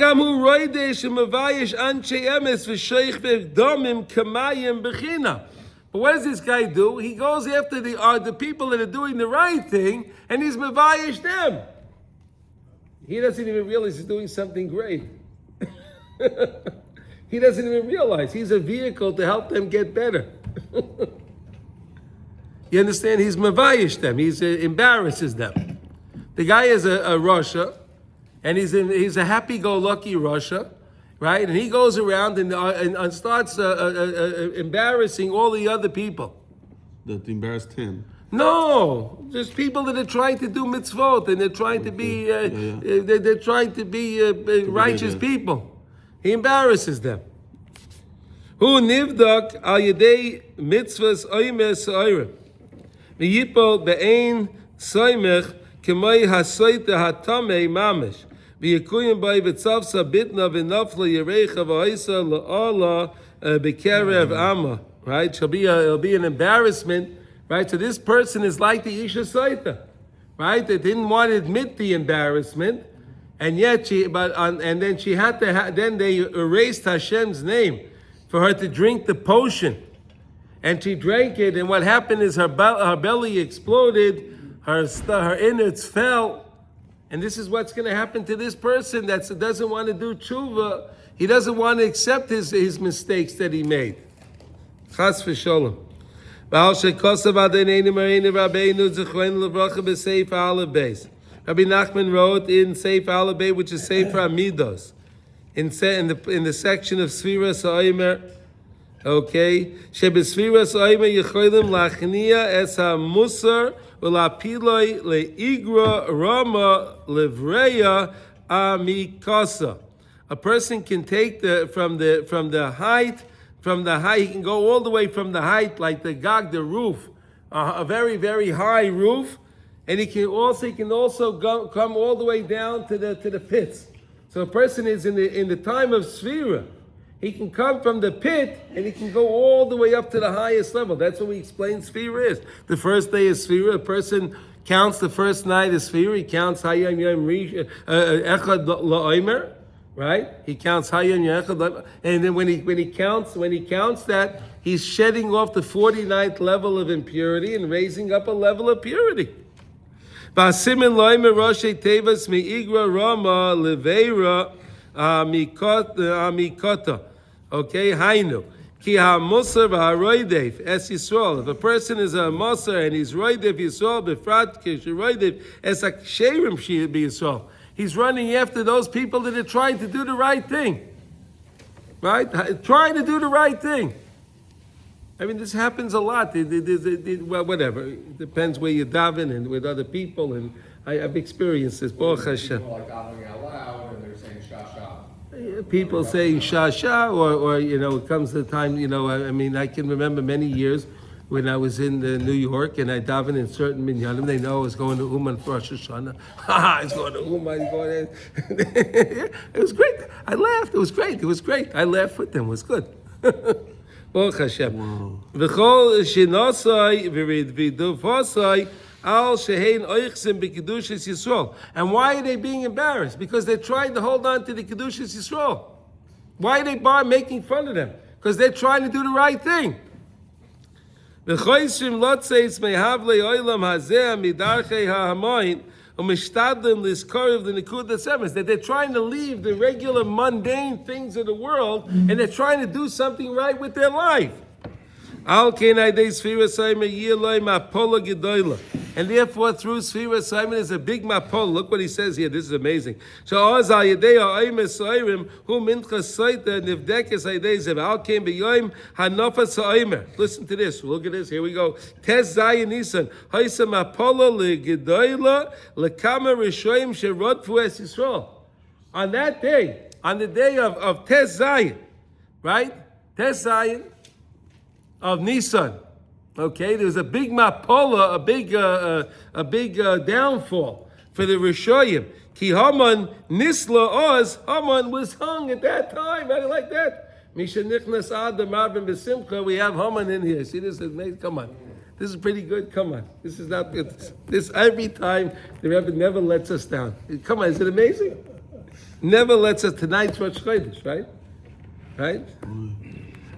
Speaker 1: what does this guy do? He goes after the people that are doing the right thing, and he's mevayish them. He doesn't even realize he's doing something great. He doesn't even realize he's a vehicle to help them get better. You understand? He's mevayish them. He embarrasses them. The guy is a Russia, and he's a happy-go-lucky Russia, right? And he goes around and starts embarrassing all the other people.
Speaker 3: That embarrassed him.
Speaker 1: No, just people that are trying to do mitzvot and they're trying to be they're trying to be righteous people. He embarrasses them. Hu nivdak al yedei mitzvahs oimer sa'ira. V'yipol be'ein soimech k'moi hasoita hatamei mamish. V'yekuyim bai v'tzavsa bitna v'nafla yerecha v'oisa la'ala b'kerev amma. Right? It'll be an embarrassment. Right, so this person is like the Isha Saita, right? They didn't want to admit the embarrassment, and yet then she had to. Then they erased Hashem's name for her to drink the potion, and she drank it. And what happened is her belly exploded, her innards fell, and this is what's going to happen to this person that doesn't want to do tshuva. He doesn't want to accept his mistakes that he made. Chas v'sholom. Rabbi Nachman wrote in Seif Aleph, which is Sefer Amidos, in the section of Sfiras Ha'omer, okay, Shebesfiras Ha'omer Yecholim Lachnia Es HaMusar U'Lapiloi Le'igra Rama Livreya Amikasa. A person can take from the height. From the height, he can go all the way from the height, like the Gog, the roof, a very, very high roof, and he can also come all the way down to the pits. So a person is in the time of Sfira. He can come from the pit and he can go all the way up to the highest level. That's what we explain Sfira is. The first day is Sfira. A person counts the first night as Sfira. He counts Hayam Yom Echad La'omer. Right? He counts Hayam Yechad, and then when he counts that, he's shedding off the 49th level of impurity and raising up a level of purity. V'asimin loimer roshei tevas mi'igra rama leveira amikota. Okay, Hainu. Ki ha-musar v'ha-roidev es Yisrael. If a person is a musar and he's roidev Yisrael, befrat kishiroidev es ha-ksherim be Yisrael. He's running after those people that are trying to do the right thing. Right? Trying to do the right thing. I mean, this happens a lot. Well, whatever. It depends where you daven and with other people, and I've experienced this. Baruch Hashem.
Speaker 6: People like davening out loud and they're saying shah.
Speaker 1: People saying shah, or it comes to the time, I mean, I can remember many years when I was in New York and I davened in certain minyanim. They know I was going to Uman for Rosh Hashanah. I was going to Uman. It was great. I laughed. It was great. I laughed with them. It was good. Baruch Hashem. V'chol shenosai v'viduvosai al shehein oichsim b'kedushas Yisrael. And why are they being embarrassed? Because they're trying to hold on to the kedushas Yisrael. Why are they making fun of them? Because they're trying to do the right thing. V'choyshim lotzeis mehavlei oilam hazeh midarchei ha'hamoin u'mishtadlim liskoriv l'nikuda semes. That they're trying to leave the regular mundane things of the world and they're trying to do something right with their life. Al kenai sfira Sheleimah yiloi mapola gedola. And therefore, through Sfira Sheleimah is a big mapol. Look what he says here. This is amazing. Listen to this. Look at this. Here we go. Tes Zayin Nisan. Haisa mapola legedola lekama rishoyim sherodfu es Yisrael. On that day, on the day of Tes Zayin, right? Tes Zayin of Nisan. Okay, there's a big mapola, a big downfall for the Rishoyim. Ki Haman nisla oz, Haman was hung at that time. How do you like that? Misha nichnas adam rabin besimcha. We have Haman in here. See this? Come on, this is pretty good. Come on, this is not good. This every time the Rebbe never lets us down. Come on, is it amazing? Never lets us. Tonight's Rosh Chodesh, right? Right?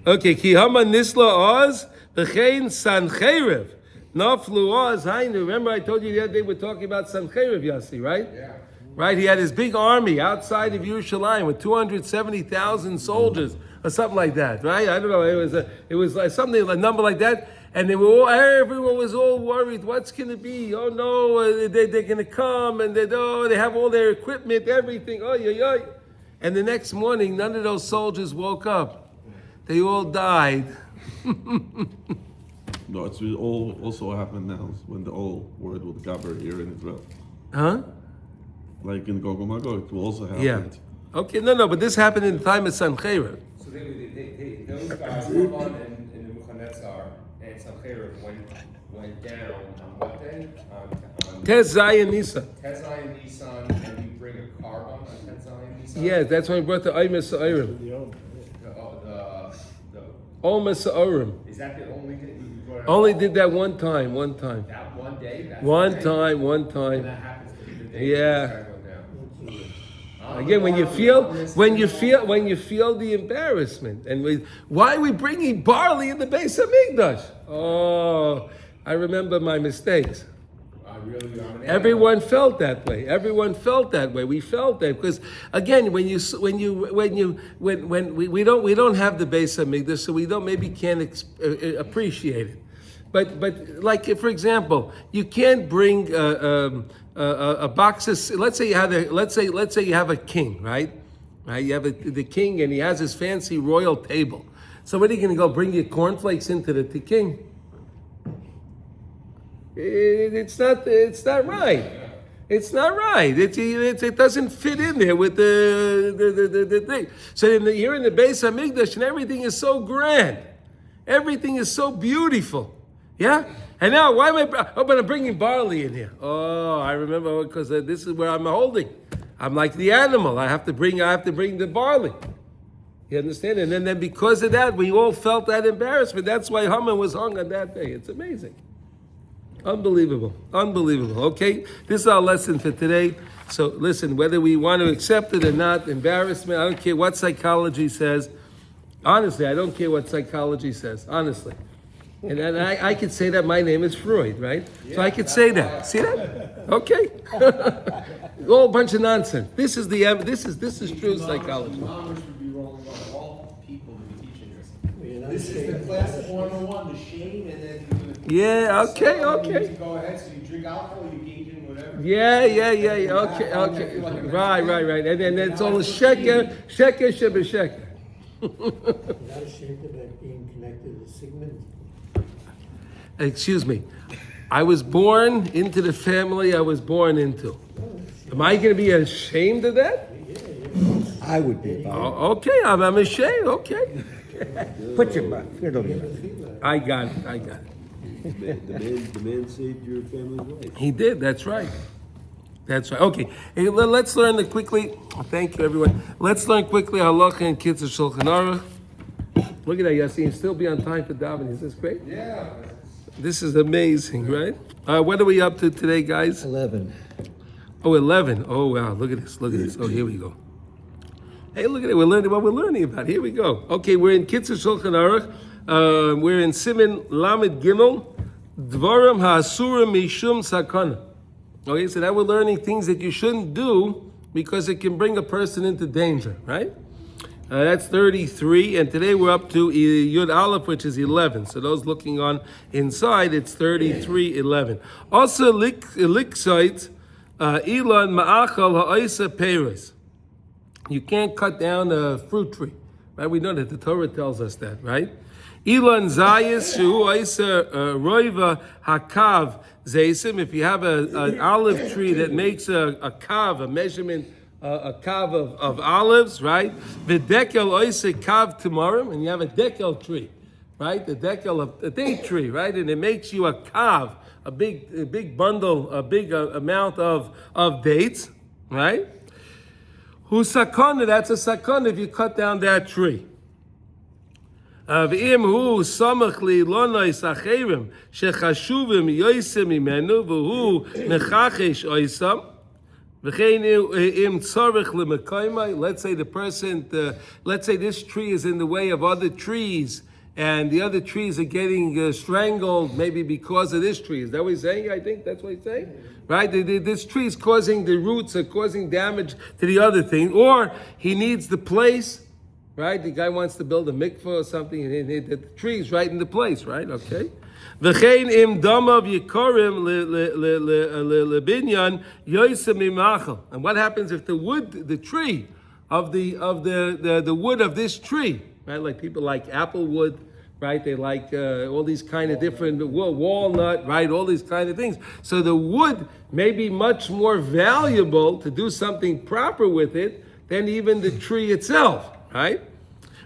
Speaker 1: Okay, Ki Haman nisla oz. V'chein Sancheiriv, Naflu Oz Hainu. Remember I told you the other day we're talking about Sancheiriv, Yossi, right? Yeah. Right, he had his big army outside of Yerushalayim with 270,000 soldiers or something like that, right? I don't know, it was like something, a number like that, and everyone was all worried, what's going to be? Oh no, they're going to come, and they have all their equipment, everything, and the next morning, none of those soldiers woke up. They all died.
Speaker 3: No, it's all also happened now when the old word with Gabber here in Israel.
Speaker 1: Huh?
Speaker 3: Like in Gog and Magog, it will also happen.
Speaker 1: Yeah. Okay, no, but this happened in the time of Sancheiriv.
Speaker 6: So those guys, Haman and Nebuchadnezzar and Sancheiriv went down on what day? On
Speaker 1: Tes Zayin Nisan.
Speaker 6: Tes Zayin Nisan, and you bring a carbon on Tes Zayin Nisan?
Speaker 1: Yeah, that's when we brought the Omer Sa'orim. Omer Sa'orim.
Speaker 6: Is that the only thing you brought?
Speaker 1: Only did that one time.
Speaker 6: That one day? That's
Speaker 1: One
Speaker 6: the day?
Speaker 1: time.
Speaker 6: And that happens to be the day
Speaker 1: Yeah.
Speaker 6: this guy went down.
Speaker 1: Again, when you feel the embarrassment, and why are we bringing barley in the base of Mikdash? Oh, I remember my mistakes. Everyone felt that way. We felt that because again, when we don't have the base of Mikdash, so we can't appreciate it. But like for example, you can't bring a box of. Let's say you have a king, right? You have the king, and he has his fancy royal table. So what are you going to go bring your cornflakes into the king? It's not right. It's not right. It doesn't fit in there with the thing. So you're in the base of Mikdash, and everything is so grand. Everything is so beautiful. Yeah? And now, why am I'm bringing barley in here? Oh, I remember, because this is where I'm holding. I'm like the animal. I have to bring the barley. You understand? And then because of that, we all felt that embarrassment. That's why Haman was hung on that day. It's amazing. Unbelievable. Okay? This is our lesson for today. So listen, whether we want to accept it or not, embarrassment, I don't care what psychology says. Honestly, I don't care what psychology says. Honestly. And I could say that my name is Freud, right? Yeah, so I could say that. See that? Okay. All a bunch of nonsense. This is true psychology.
Speaker 6: Congress would be rolling on all people to This is the classic 101, the shame, and then
Speaker 1: Yeah, okay,
Speaker 6: so,
Speaker 1: okay.
Speaker 6: You go ahead, so you drink alcohol, you engage in whatever.
Speaker 1: Yeah, okay. Right. And then it's all sheker, shebesheker.
Speaker 4: You're not ashamed about being connected to Sigmund?
Speaker 1: Excuse me. I was born into the family I was born into. Am I going to be ashamed of that?
Speaker 2: I would be.
Speaker 1: Okay, I'm ashamed. Okay.
Speaker 2: Put your butt.
Speaker 1: I got it.
Speaker 7: The man saved your family's life.
Speaker 1: He did. That's right. Okay. Hey, let's learn quickly. Thank you, everyone. Let's learn quickly Halacha and Kitzur Shulchan Aruch. Look at that, Yassin. Still be on time for davening. Is this great?
Speaker 6: Yeah.
Speaker 1: This is amazing, right? What are we up to today, guys?
Speaker 2: 11.
Speaker 1: Oh, 11. Oh, wow. Look at this. Oh, here we go. Hey, look at it. We're learning what we're learning about. Here we go. Okay, we're in Kitzur Shulchan Aruch. We're in Siman Lamed Gimel. Dvarim ha'asurim mishum sakana. Okay, so now we're learning things that you shouldn't do because it can bring a person into danger, right? That's 33, and today we're up to Yud Aleph, which is 11. So those looking on inside, it's 33:11. Also, Liksite, Elon Ma'achal Ha'isa Peres. You can't cut down a fruit tree, right? We know that the Torah tells us that, right? Elon Zayis Shu Ha'isa Roiva Hakav Zaysim. If you have an olive tree that makes a kav, a measurement, a kav of olives, right? V'dekel Ha'isa Kav Tamarim, and you have a dekel tree, right? The dekel of a date tree, right? And it makes you a kav, a big bundle, a big amount of dates, right? Who's sakana? That's a sakana if you cut down that tree. V'im hu samach li lonais acherim shechashuvim yoisem imenu v'hu mechachesh oisam v'chein im tzarich lemekaymai. Let's say the person, let's say this tree is in the way of other trees, and the other trees are getting strangled, maybe because of this tree. Is that what he's saying? I think that's what he's saying, right? This tree is causing, the roots are causing damage to the other thing, or he needs the place. Right, the guy wants to build a mikveh or something, and the tree's right in the place, right? Okay. V'chein im damav yikorim lebinyan yoisem imachal. And what happens if the wood, the tree of the wood of this tree, right? Like people like apple wood, right? They like all these kind of different walnut, right? All these kind of things. So the wood may be much more valuable to do something proper with it than even the tree itself. Right?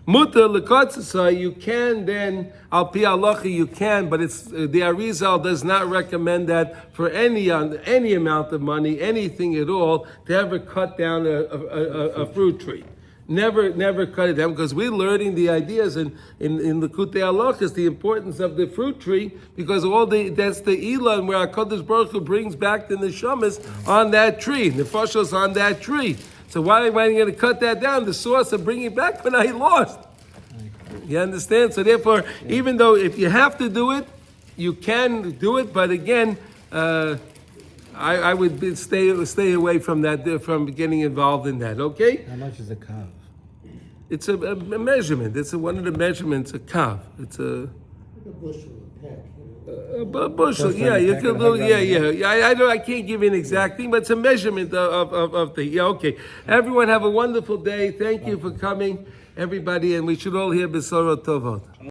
Speaker 1: Muta l'kotzasa, you can then, al pi halacha, you can, but it's the Arizal does not recommend that for any amount of money, anything at all, to ever cut down a fruit tree. Never cut it down, because we're learning the ideas in Likutey Halachos, the importance of the fruit tree, because that's the Elon where HaKadosh Baruch Hu brings back the neshamas on that tree, nefashos on that tree. So why am I going to cut that down? The source of bringing it back when I lost. You understand? So therefore, even though if you have to do it, you can do it. But again, I would stay away from that, from getting involved in that. Okay?
Speaker 2: How much is a kav?
Speaker 1: It's a measurement. It's one of the measurements. A kav. It's a
Speaker 4: bushel, a peck.
Speaker 1: A bushel, yeah, you could do, yeah. I can't give you an exact thing, but it's a measurement of the, yeah, okay. Everyone have a wonderful day. Thank you for coming, everybody, and we should all hear Besorot Tovot.